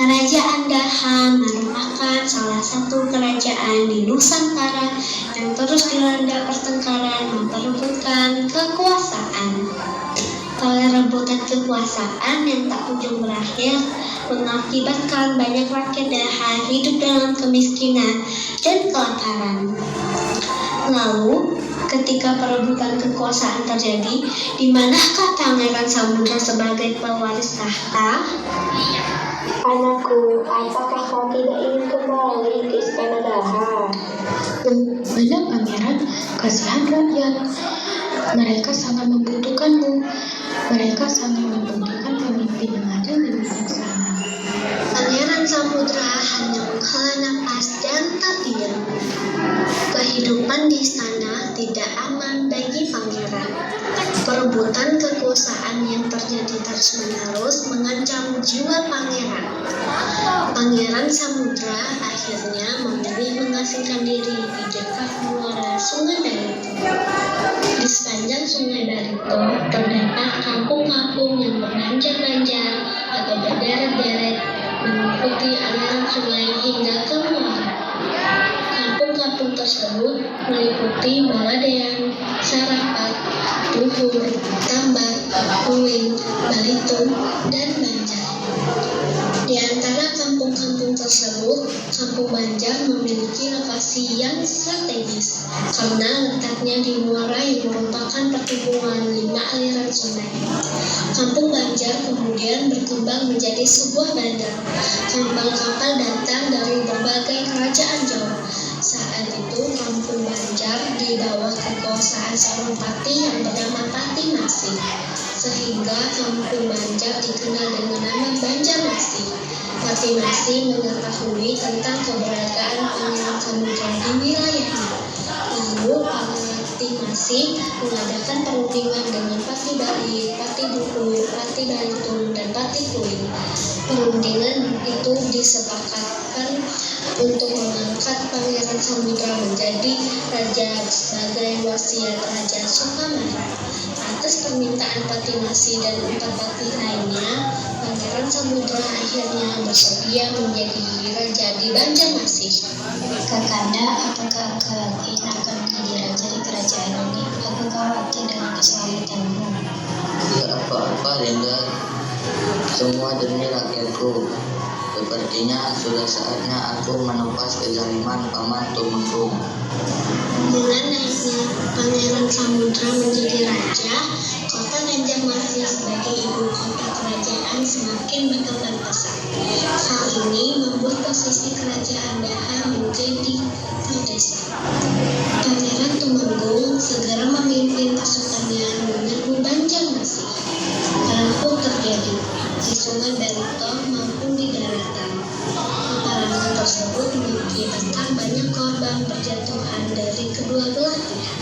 Kerajaan Daha merupakan salah satu kerajaan di Nusantara yang terus dilanda pertengkaran memperebutkan kekuasaan. Perebutan kekuasaan yang tak kunjung berakhir mengakibatkan banyak rakyat Daha hidup dalam kemiskinan dan kelaparan. Lalu, ketika perebutan kekuasaan terjadi, di manakah Pangeran Samudra sebagai pewaris tahta? Anakku, apakah kau tidak ingin kembali ke istana Daha? Banyak pangeran, kasihan rakyat. Mereka sangat membutuhkanmu. Mereka sangat membutuhkan pemimpin yang adil dan bijaksana. Pangeran Samudra hanya menghela napas dan terdiam. Kehidupan di istana tidak aman bagi pangeran. Perebutan kekuasaan yang terjadi terus-menerus mengancam jiwa pangeran. Pangeran Samudra akhirnya memilih mengasingkan diri di dekat muara Sungai Barito. Di sepanjang Sungai Barito terdapat kampung-kampung yang berbanjar-banjar atau berderet-deret mengikuti aliran sungai hingga ke muara. Kampung-kampung tersebut meliputi Baladean, Sarapat, Duhur, Tambar, Kuing, Balitung, dan Banjar. Di antara kampung-kampung tersebut, Kampung Banjar memiliki lokasi yang strategis karena letaknya di muara yang merupakan pertemuan 5 aliran sungai. Kampung Banjar kemudian berkembang menjadi sebuah bandar. Kapal-kapal datang dari berbagai kerajaan jauh. Saat itu Kampung Banjar di bawah kekuasaan seorang pati yang bernama Pati Masih, sehingga Kampung Banjar dikenal dengan nama Banjarmasin. Pati Masih mengetahui tentang keberadaan Pangeran Samudra di wilayahnya. Lalu Pati Masih mengadakan perundingan dengan Pati Bali, Pati Duhur, Pati Balitung, dan Pati Kuing. Perundingan itu disepakatkan untuk mengangkat Pangeran Samudra menjadi raja sebagai wasiat Raja Sukamana. Atas permintaan Pati Masih dan 4 pati lainnya, Pangeran Samudra akhirnya bersedia menjadi raja di Banjarmasin. Kakanda, apakah engkau yakin akan menjadi raja di kerajaan ini? Aku khawatir dengan keselamatanmu. Tidak apa-apa, Dinda. Semua demi rakyatku. Sepertinya sudah saatnya aku menumpas kezaliman Paman Tumenggung. Dengan naiknya Pangeran Samudra menjadi raja, kota Banjarmasin sebagai ibu kota kerajaan semakin berkembang pesat. Hal ini membuat posisi kerajaan Daha menjadi terdesak. Pangeran Tumenggung segera memimpin pasukannya menyerbu Banjarmasin. Perang pun terjadi di Sungai Barito maupun di daratan. Peperangan tersebut mengakibatkan banyak korban berjatuhan dari kedua belah pihak.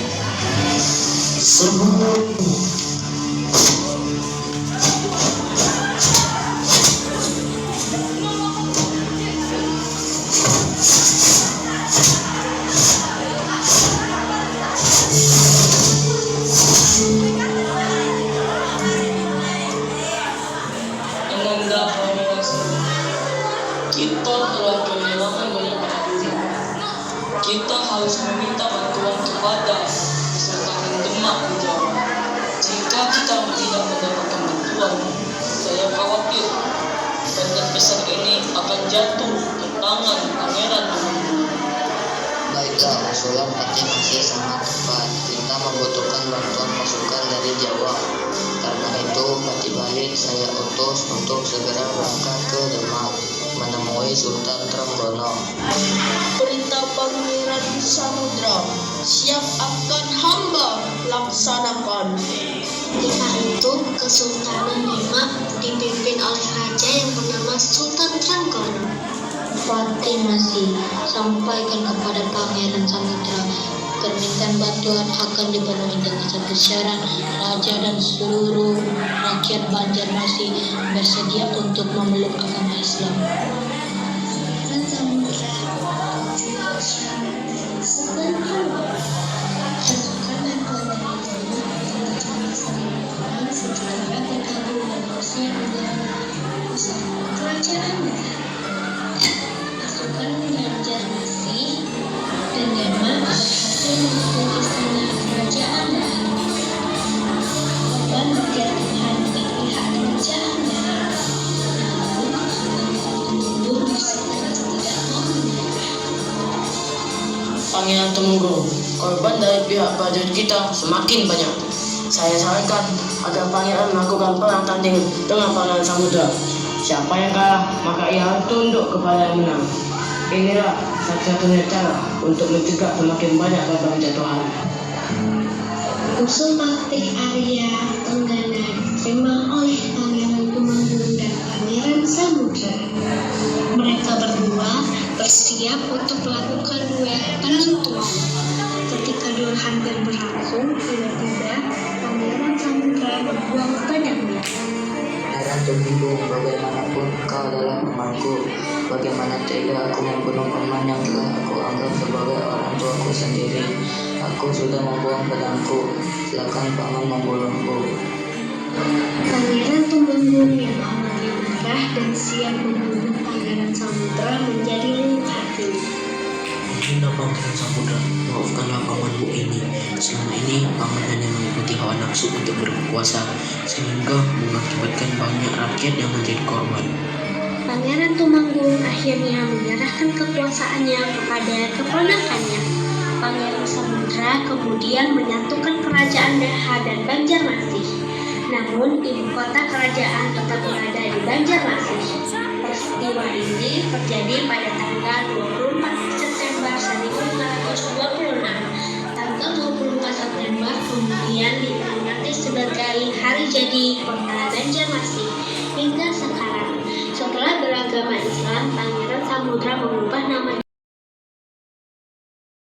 Kita telah kehilangan banyak prajurit. Kita harus meminta bantuan kepada Kesultanan Demak di Jawa. Jika kita tidak mendapatkan bantuan, saya khawatir bandar besar ini akan jatuh ke tangan Pangeran Tumenggung. Baiklah, usulan Pati Masih sangat tepat. Kita membutuhkan bantuan pasukan dari Jawa. Karena itu, Pati Balik saya utus untuk segera berangkat ke Demak menemui Sultan Trenggono. Perintah Pangeran Samudra, siap akan hamba laksanakan. Ketika itu, Kesultanan Demak dipimpin oleh raja yang bernama Sultan Trenggono. Pati Masih sampaikan kepada Pangeran Samudra, permintaan bantuan akan dipenuhi dengan satu syarat. Raja dan seluruh rakyat Banjarmasin bersedia untuk memeluk agama Islam. Pangeran Samudra juga syarat dari Sultan Trenggono. Pasukan bantuan dari Demak yang berjumlah 1.000 orang segera bergabung dan bersiap menjadi pusat kerajaan Demak. Pangeran Tumenggung, korban dari pihak prajurit kita semakin banyak. Saya sarankan agar pangeran melakukan perang tanding dengan Pangeran Samudra. Siapa yang kalah, maka ia harus tunduk kepada yang menang. Inilah satu-satunya cara untuk mencegah semakin banyak korban jatuhan. Usul bakti Arya Tenggana diterima oleh Pangeran Tumenggung dan Pangeran Samudra. Mereka berdua bersiap untuk melakukan duel penentuan. Ketika duel hampir berlangsung, tiba-tiba Pangeran Samudra berbuang pedangnya. Pangeran Tumenggung, bagaimanapun kau adalah temanku. Bagaimana tega aku membunuh paman yang telah aku anggap sebagai orang tuaku sendiri. Aku sudah membuang pedangku. Silakan paman membunuhku. Pangeran Tumenggung yang awalnya marah dan siap membunuh Pangeran Samudra menjadi lembut hati. Bunda Pangeran Samudra, maafkanlah pamanmu ini. Selama ini paman hanya mengikuti hawa nafsu untuk berkuasa, sehingga mengakibatkan banyak rakyat yang menjadi korban. Pangeran Tumenggung akhirnya menyerahkan kekuasaannya kepada keponakannya. Pangeran Samudra kemudian menyatukan kerajaan Daha dan Banjarmasin. Namun ibu kota kerajaan tetap berada di Banjarmasin. Peristiwa ini terjadi pada tanggal 24 September 1526. Tanggal 24 September kemudian diperingati sebagai hari jadi kota Banjarmasin hingga sekarang. Setelah beragama Islam, Pangeran Samudra mengubah nama